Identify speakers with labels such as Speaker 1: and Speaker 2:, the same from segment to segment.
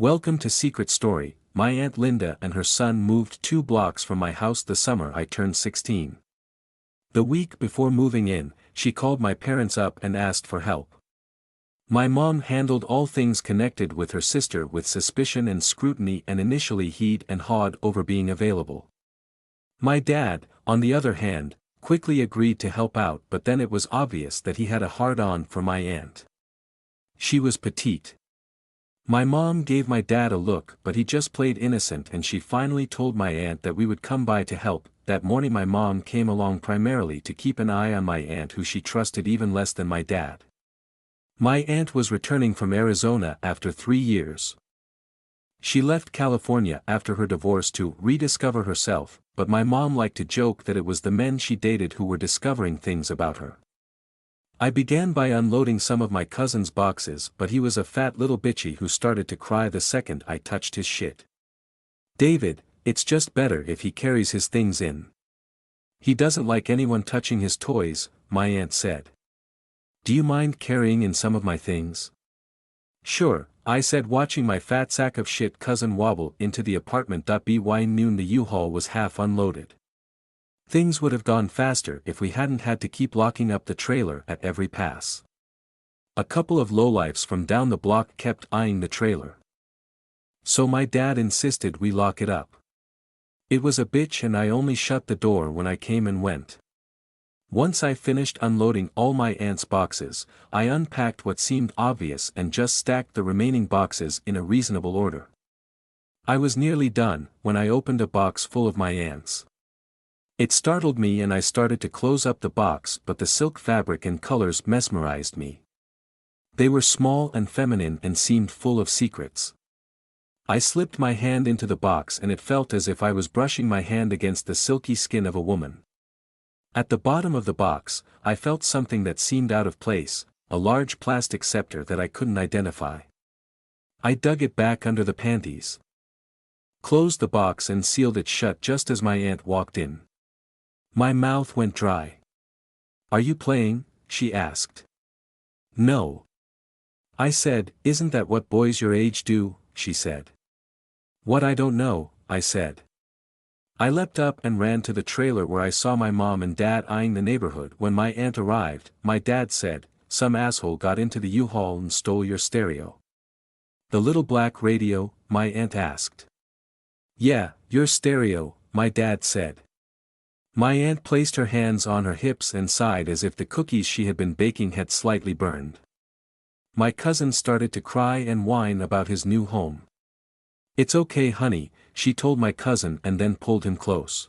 Speaker 1: Welcome to Secret Story. My Aunt Linda and her son moved 2 blocks from my house the summer I turned 16. The week before moving in, she called my parents up and asked for help. My mom handled all things connected with her sister with suspicion and scrutiny and initially he'd and hawed over being available. My dad, on the other hand, quickly agreed to help out, but then it was obvious that he had a hard-on for my aunt. She was petite. My mom gave my dad a look, but he just played innocent, and she finally told my aunt that we would come by to help. That morning my mom came along primarily to keep an eye on my aunt, who she trusted even less than my dad. My aunt was returning from Arizona after 3 years. She left California after her divorce to rediscover herself, but my mom liked to joke that it was the men she dated who were discovering things about her. I began by unloading some of my cousin's boxes, but he was a fat little bitchy who started to cry the second I touched his shit. "David, it's just better if he carries his things in. He doesn't like anyone touching his toys," my aunt said. "Do you mind carrying in some of my things?" "Sure," I said, watching my fat sack of shit cousin wobble into the apartment. By noon the U-Haul was half unloaded. Things would have gone faster if we hadn't had to keep locking up the trailer at every pass. A couple of lowlifes from down the block kept eyeing the trailer. So my dad insisted we lock it up. It was a bitch, and I only shut the door when I came and went. Once I finished unloading all my aunt's boxes, I unpacked what seemed obvious and just stacked the remaining boxes in a reasonable order. I was nearly done when I opened a box full of my aunt's. It startled me and I started to close up the box, but the silk fabric and colors mesmerized me. They were small and feminine and seemed full of secrets. I slipped my hand into the box and it felt as if I was brushing my hand against the silky skin of a woman. At the bottom of the box, I felt something that seemed out of place, a large plastic scepter that I couldn't identify. I dug it back under the panties, closed the box and sealed it shut just as my aunt walked in. My mouth went dry. "Are you playing?" she asked. "No," I said. "Isn't that what boys your age do?" she said. "What, I don't know," I said. I leapt up and ran to the trailer where I saw my mom and dad eyeing the neighborhood. When my aunt arrived, my dad said, "Some asshole got into the U-Haul and stole your stereo." "The little black radio?" my aunt asked. "Yeah, your stereo," my dad said. My aunt placed her hands on her hips and sighed as if the cookies she had been baking had slightly burned. My cousin started to cry and whine about his new home. "It's okay, honey," she told my cousin and then pulled him close.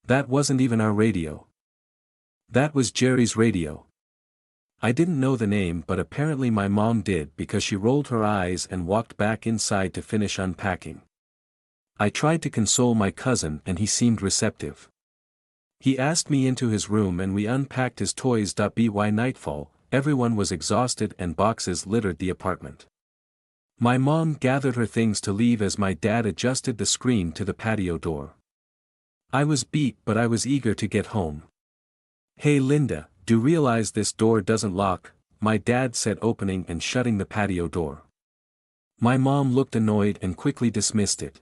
Speaker 1: "That wasn't even our radio. That was Jerry's radio." I didn't know the name, but apparently my mom did, because she rolled her eyes and walked back inside to finish unpacking. I tried to console my cousin and he seemed receptive. He asked me into his room and we unpacked his toys. By nightfall, everyone was exhausted and boxes littered the apartment. My mom gathered her things to leave as my dad adjusted the screen to the patio door. I was beat, but I was eager to get home. "Hey Linda, do you realize this door doesn't lock?" my dad said, opening and shutting the patio door. My mom looked annoyed and quickly dismissed it.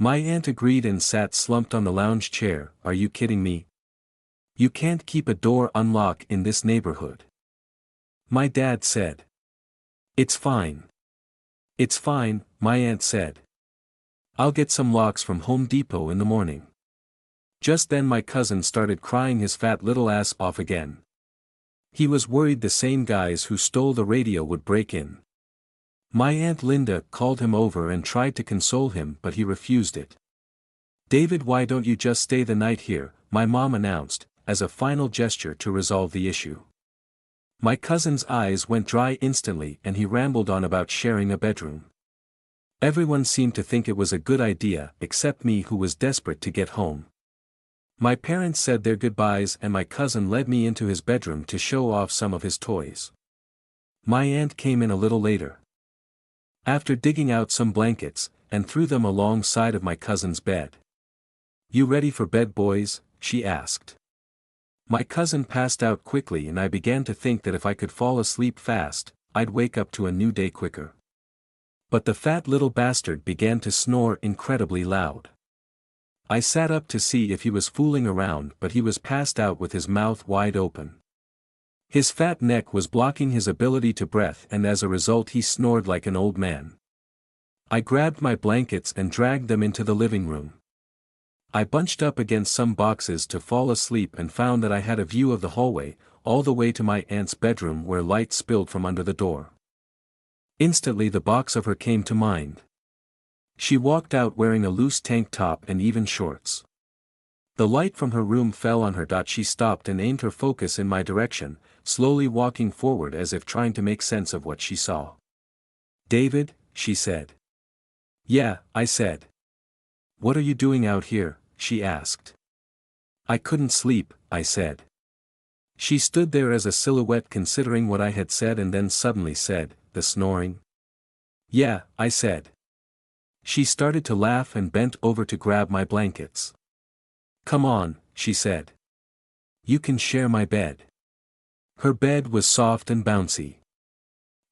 Speaker 1: My aunt agreed and sat slumped on the lounge chair. "Are you kidding me? You can't keep a door unlocked in this neighborhood," my dad said. "It's fine. It's fine," my aunt said. "I'll get some locks from Home Depot in the morning." Just then my cousin started crying his fat little ass off again. He was worried the same guys who stole the radio would break in. My Aunt Linda called him over and tried to console him, but he refused it. "David, why don't you just stay the night here?" my mom announced, as a final gesture to resolve the issue. My cousin's eyes went dry instantly and he rambled on about sharing a bedroom. Everyone seemed to think it was a good idea except me, who was desperate to get home. My parents said their goodbyes and my cousin led me into his bedroom to show off some of his toys. My aunt came in a little later. After digging out some blankets, and threw them alongside of my cousin's bed. "You ready for bed, boys?" she asked. My cousin passed out quickly and I began to think that if I could fall asleep fast, I'd wake up to a new day quicker. But the fat little bastard began to snore incredibly loud. I sat up to see if he was fooling around, but he was passed out with his mouth wide open. His fat neck was blocking his ability to breathe, and as a result he snored like an old man. I grabbed my blankets and dragged them into the living room. I bunched up against some boxes to fall asleep and found that I had a view of the hallway, all the way to my aunt's bedroom where light spilled from under the door. Instantly the box of her came to mind. She walked out wearing a loose tank top and even shorts. The light from her room fell on her. She stopped and aimed her focus in my direction, slowly walking forward as if trying to make sense of what she saw. "David," she said. "Yeah," I said. "What are you doing out here?" she asked. "I couldn't sleep," I said. She stood there as a silhouette considering what I had said and then suddenly said, "The snoring?" "Yeah," I said. She started to laugh and bent over to grab my blankets. "Come on," she said. "You can share my bed." Her bed was soft and bouncy.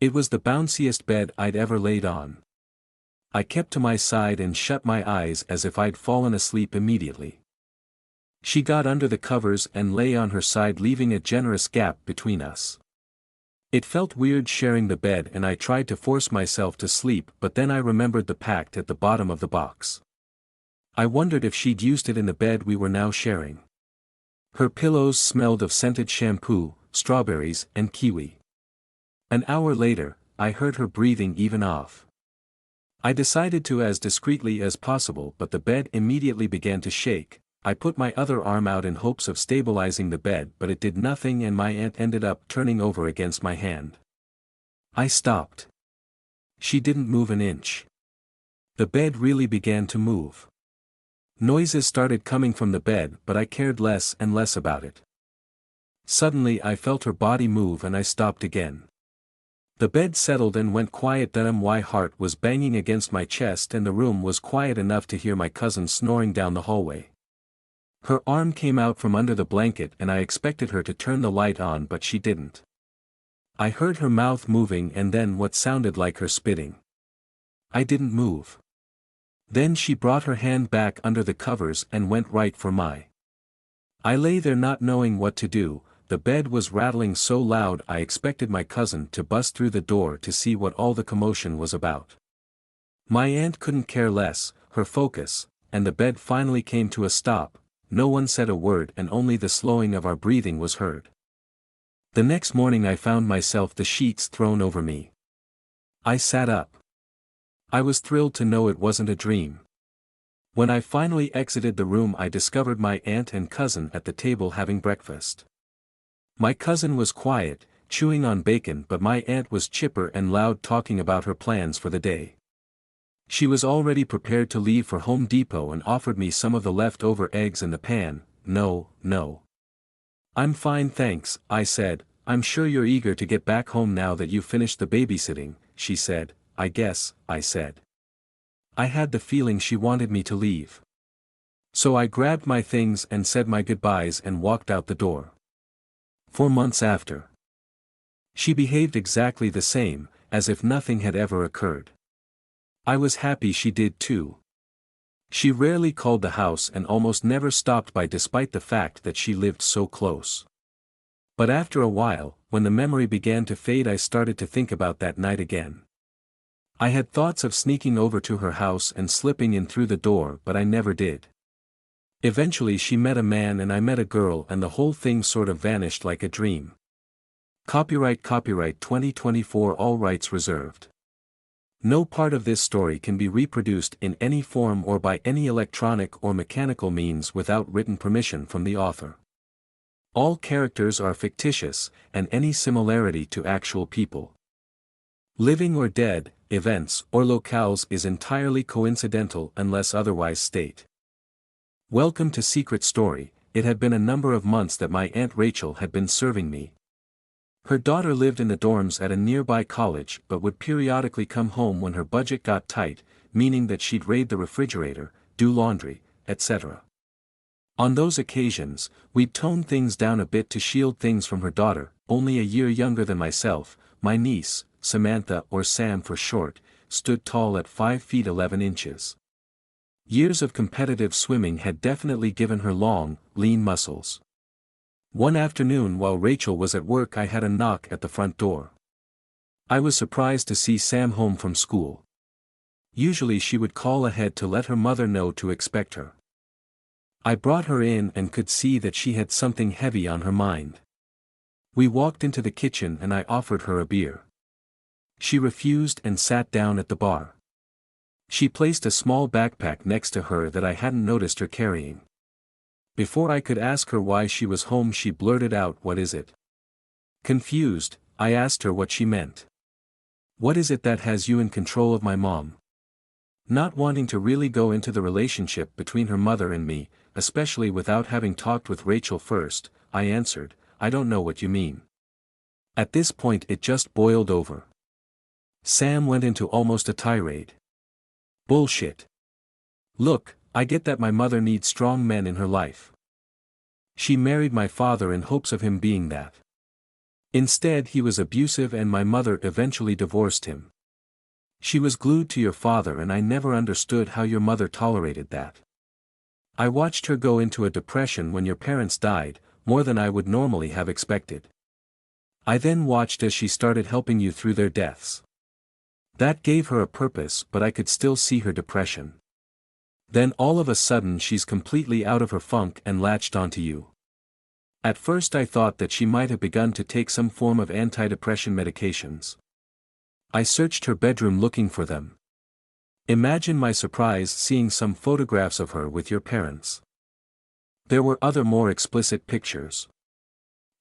Speaker 1: It was the bounciest bed I'd ever laid on. I kept to my side and shut my eyes as if I'd fallen asleep immediately. She got under the covers and lay on her side, leaving a generous gap between us. It felt weird sharing the bed and I tried to force myself to sleep, but then I remembered the pact at the bottom of the box. I wondered if she'd used it in the bed we were now sharing. Her pillows smelled of scented shampoo, strawberries, and kiwi. An hour later, I heard her breathing even off. I decided to as discreetly as possible, but the bed immediately began to shake. I put my other arm out in hopes of stabilizing the bed, but it did nothing and my aunt ended up turning over against my hand. I stopped. She didn't move an inch. The bed really began to move. Noises started coming from the bed, but I cared less and less about it. Suddenly I felt her body move and I stopped again. The bed settled and went quiet. My heart was banging against my chest and the room was quiet enough to hear my cousin snoring down the hallway. Her arm came out from under the blanket and I expected her to turn the light on, but she didn't. I heard her mouth moving and then what sounded like her spitting. I didn't move. Then she brought her hand back under the covers and went right for my. I lay there not knowing what to do. The bed was rattling so loud I expected my cousin to bust through the door to see what all the commotion was about. My aunt couldn't care less, her focus, and the bed finally came to a stop. No one said a word and only the slowing of our breathing was heard. The next morning I found myself the sheets thrown over me. I sat up. I was thrilled to know it wasn't a dream. When I finally exited the room I discovered my aunt and cousin at the table having breakfast. My cousin was quiet, chewing on bacon, but my aunt was chipper and loud, talking about her plans for the day. She was already prepared to leave for Home Depot and offered me some of the leftover eggs in the pan. No. "I'm fine thanks," I said. "I'm sure you're eager to get back home now that you've finished the babysitting," she said. "I guess," I said. I had the feeling she wanted me to leave. So I grabbed my things and said my goodbyes and walked out the door. 4 months after. She behaved exactly the same, as if nothing had ever occurred. I was happy she did too. She rarely called the house and almost never stopped by despite the fact that she lived so close. But after a while, when the memory began to fade, I started to think about that night again. I had thoughts of sneaking over to her house and slipping in through the door, but I never did. Eventually she met a man and I met a girl and the whole thing sort of vanished like a dream. Copyright 2024, all rights reserved. No part of this story can be reproduced in any form or by any electronic or mechanical means without written permission from the author. All characters are fictitious, and any similarity to actual people, living or dead, events or locales is entirely coincidental unless otherwise state. Welcome to Secret Story. It had been a number of months that my Aunt Rachel had been serving me. Her daughter lived in the dorms at a nearby college but would periodically come home when her budget got tight, meaning that she'd raid the refrigerator, do laundry, etc. On those occasions, we'd tone things down a bit to shield things from her daughter, only a year younger than myself, my niece, Samantha or Sam for short, stood tall at 5 feet 11 inches. Years of competitive swimming had definitely given her long, lean muscles. One afternoon while Rachel was at work, I had a knock at the front door. I was surprised to see Sam home from school. Usually she would call ahead to let her mother know to expect her. I brought her in and could see that she had something heavy on her mind. We walked into the kitchen and I offered her a beer. She refused and sat down at the bar. She placed a small backpack next to her that I hadn't noticed her carrying. Before I could ask her why she was home, she blurted out, "What is it?" Confused, I asked her what she meant. "What is it that has you in control of my mom?" Not wanting to really go into the relationship between her mother and me, especially without having talked with Rachel first, I answered, "I don't know what you mean." At this point it just boiled over. Sam went into almost a tirade. "Bullshit. Look, I get that my mother needs strong men in her life. She married my father in hopes of him being that. Instead he was abusive and my mother eventually divorced him. She was glued to your father and I never understood how your mother tolerated that. I watched her go into a depression when your parents died, more than I would normally have expected. I then watched as she started helping you through their deaths. That gave her a purpose, but I could still see her depression. Then all of a sudden she's completely out of her funk and latched onto you. At first I thought that she might have begun to take some form of antidepressant medications. I searched her bedroom looking for them. Imagine my surprise seeing some photographs of her with your parents. There were other more explicit pictures.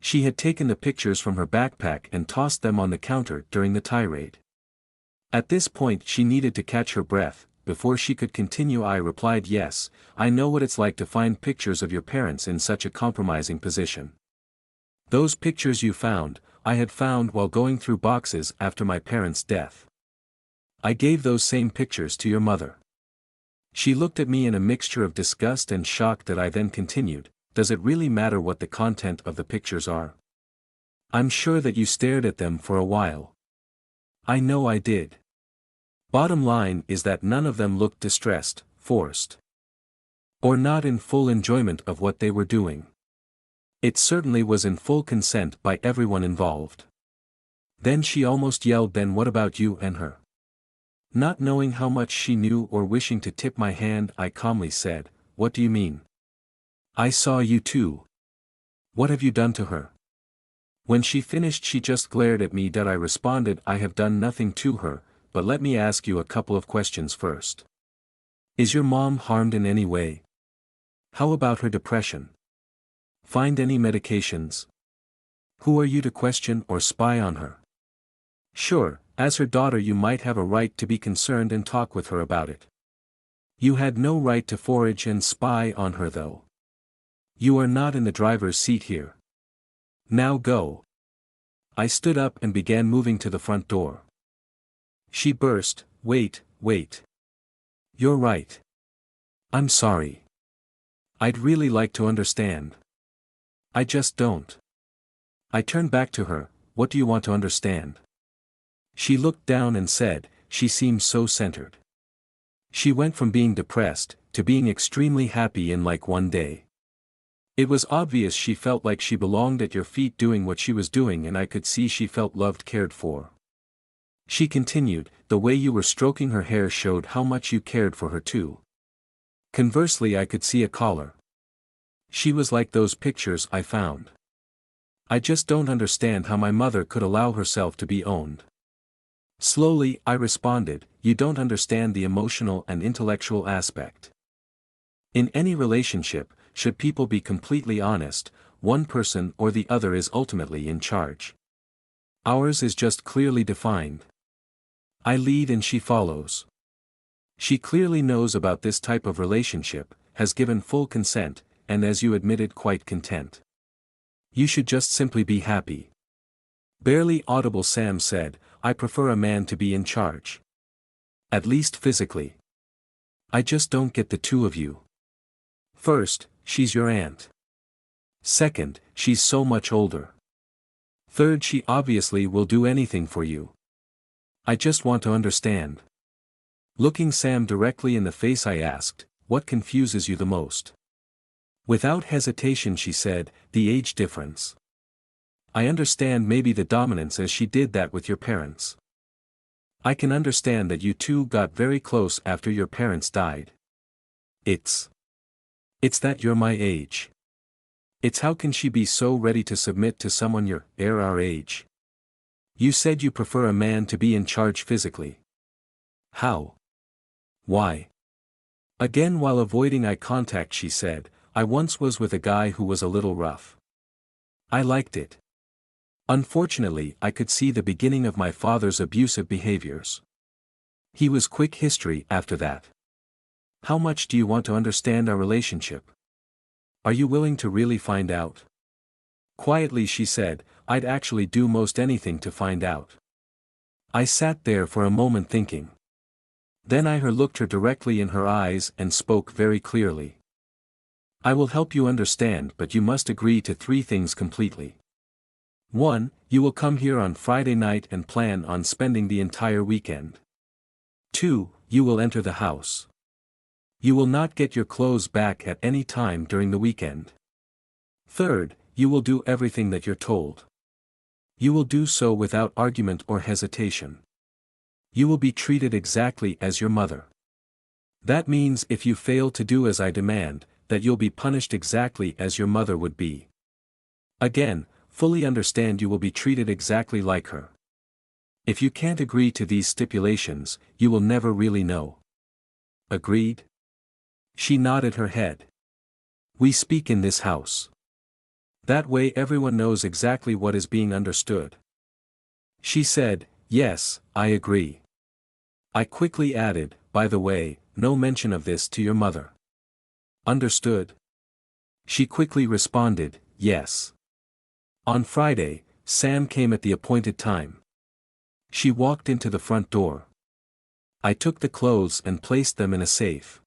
Speaker 1: She had taken the pictures from her backpack and tossed them on the counter during the tirade. At this point she needed to catch her breath. Before she could continue I replied, "Yes, I know what it's like to find pictures of your parents in such a compromising position. Those pictures you found, I had found while going through boxes after my parents' death. I gave those same pictures to your mother." She looked at me in a mixture of disgust and shock that I then continued, "Does it really matter what the content of the pictures are? I'm sure that you stared at them for a while." "I know I did. Bottom line is that none of them looked distressed, forced, or not in full enjoyment of what they were doing. It certainly was in full consent by everyone involved." Then she almost yelled, "Then what about you and her?" Not knowing how much she knew or wishing to tip my hand, I calmly said, "What do you mean? I saw you too. What have you done to her?" When she finished she just glared at me. I responded, "I have done nothing to her, but let me ask you a couple of questions first. Is your mom harmed in any way? How about her depression? Find any medications? Who are you to question or spy on her? Sure, as her daughter you might have a right to be concerned and talk with her about it. You had no right to forage and spy on her though. You are not in the driver's seat here. Now go." I stood up and began moving to the front door. She burst, wait. You're right. I'm sorry. I'd really like to understand. I just don't." I turned back to her, "What do you want to understand?" She looked down and said, "She seems so centered. She went from being depressed, to being extremely happy in like one day. It was obvious she felt like she belonged at your feet doing what she was doing, and I could see she felt loved, cared for." She continued, "The way you were stroking her hair showed how much you cared for her too. Conversely I could see a collar. She was like those pictures I found. I just don't understand how my mother could allow herself to be owned." Slowly I responded, "You don't understand the emotional and intellectual aspect. In any relationship, should people be completely honest, one person or the other is ultimately in charge. Ours is just clearly defined. I lead and she follows. She clearly knows about this type of relationship, has given full consent, and as you admitted quite content. You should just simply be happy." Barely audible Sam said, "I prefer a man to be in charge. At least physically. I just don't get the two of you. First, she's your aunt. Second, she's so much older. Third, she obviously will do anything for you. I just want to understand. Looking Sam directly in the face I asked, "What confuses you the most?" Without hesitation she said, "The age difference. I understand maybe the dominance as she did that with your parents. I can understand that you two got very close after your parents died. It's that you're my age. It's how can she be so ready to submit to someone our age? You said you prefer a man to be in charge physically. How? Why?" Again while avoiding eye contact she said, "I once was with a guy who was a little rough. I liked it. Unfortunately I could see the beginning of my father's abusive behaviors. He was quick history after that. How much do you want to understand our relationship? Are you willing to really find out?" Quietly she said, "I'd actually do most anything to find out." I sat there for a moment thinking. Then I looked her directly in her eyes and spoke very clearly. "I will help you understand, but you must agree to 3 things completely. 1. You will come here on Friday night and plan on spending the entire weekend. 2. You will enter the house. You will not get your clothes back at any time during the weekend. 3rd, you will do everything that you're told. You will do so without argument or hesitation. You will be treated exactly as your mother. That means if you fail to do as I demand, that you'll be punished exactly as your mother would be. Again, fully understand you will be treated exactly like her. If you can't agree to these stipulations, you will never really know. Agreed?" She nodded her head. "We speak in this house. That way everyone knows exactly what is being understood." She said, "Yes, I agree." I quickly added, "By the way, no mention of this to your mother." "Understood?" She quickly responded, "Yes." On Friday, Sam came at the appointed time. She walked into the front door. I took the clothes and placed them in a safe.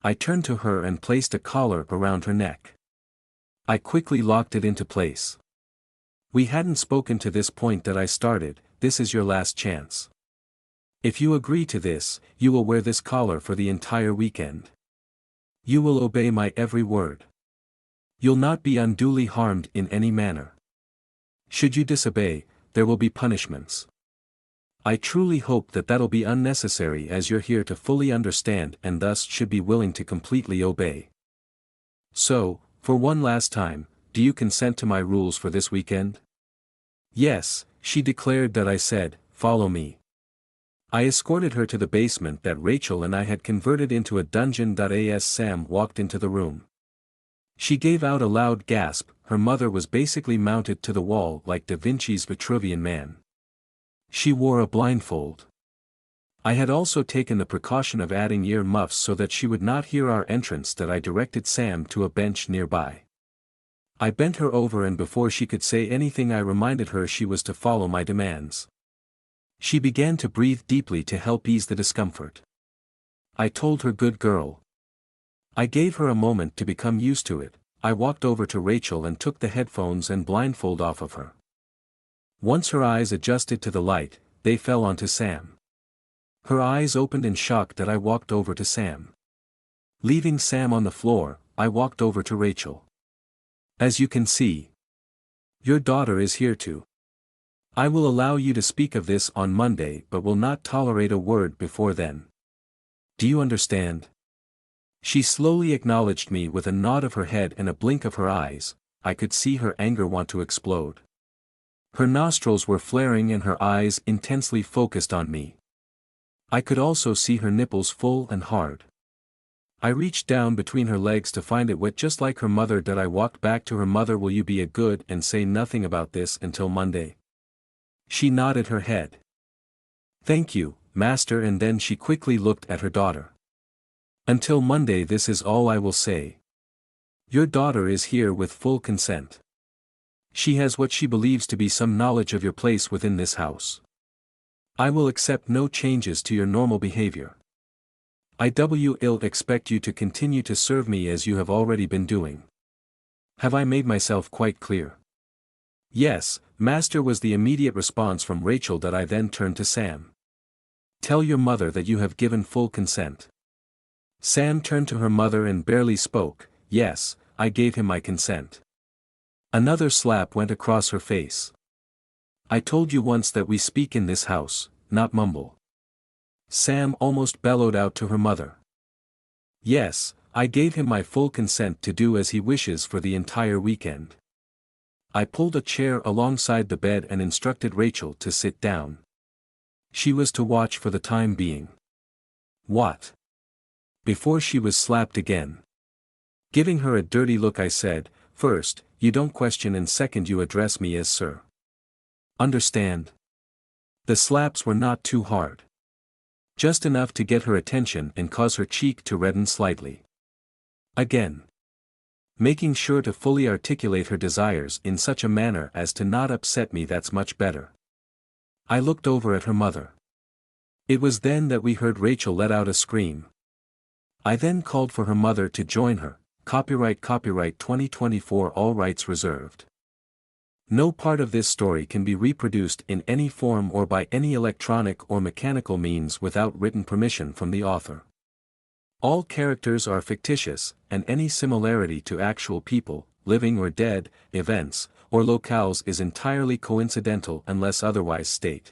Speaker 1: I turned to her and placed a collar around her neck. I quickly locked it into place. "We hadn't spoken to this point that I started, this is your last chance. If you agree to this, you will wear this collar for the entire weekend. You will obey my every word. You'll not be unduly harmed in any manner. Should you disobey, there will be punishments. I truly hope that that'll be unnecessary as you're here to fully understand and thus should be willing to completely obey. So, for one last time, do you consent to my rules for this weekend?" "Yes," she declared. That I said, "Follow me." I escorted her to the basement that Rachel and I had converted into a dungeon. As Sam walked into the room, she gave out a loud gasp. Her mother was basically mounted to the wall like Da Vinci's Vitruvian Man. She wore a blindfold. I had also taken the precaution of adding ear muffs so that she would not hear our entrance. That I directed Sam to a bench nearby. I bent her over and before she could say anything I reminded her she was to follow my demands. She began to breathe deeply to help ease the discomfort. I told her, "Good girl." I gave her a moment to become used to it. I walked over to Rachel and took the headphones and blindfold off of her. Once her eyes adjusted to the light, they fell onto Sam. Her eyes opened in shock. That I walked over to Sam. Leaving Sam on the floor, I walked over to Rachel. "As you can see, your daughter is here too. I will allow you to speak of this on Monday but will not tolerate a word before then. Do you understand?" She slowly acknowledged me with a nod of her head and a blink of her eyes. I could see her anger want to explode. Her nostrils were flaring and her eyes intensely focused on me. I could also see her nipples full and hard. I reached down between her legs to find it wet just like her mother. I walked back to her mother. "Will you be a good and say nothing about this until Monday?" She nodded her head. "Thank you, master," and then she quickly looked at her daughter. "Until Monday, this is all I will say. Your daughter is here with full consent. She has what she believes to be some knowledge of your place within this house. I will accept no changes to your normal behavior. I will expect you to continue to serve me as you have already been doing. Have I made myself quite clear?" "Yes, master," was the immediate response from Rachel. I then turned to Sam. Tell your mother that you have given full consent. Sam turned to her mother and barely spoke. Yes, I gave him my consent. Another slap went across her face. I told you once that we speak in this house, not mumble. Sam almost bellowed out to her mother. Yes, I gave him my full consent to do as he wishes for the entire weekend. I pulled a chair alongside the bed and instructed Rachel to sit down. She was to watch for the time being. What? Before she was slapped again. Giving her a dirty look, I said, first, you don't question, and second, you address me as sir. Understand? The slaps were not too hard. Just enough to get her attention and cause her cheek to redden slightly. Again. Making sure to fully articulate her desires in such a manner as to not upset me. That's much better. I looked over at her mother. It was then that we heard Rachel let out a scream. I then called for her mother to join her. Copyright 2024, all rights reserved. No part of this story can be reproduced in any form or by any electronic or mechanical means without written permission from the author. All characters are fictitious, and any similarity to actual people, living or dead, events, or locales is entirely coincidental unless otherwise stated.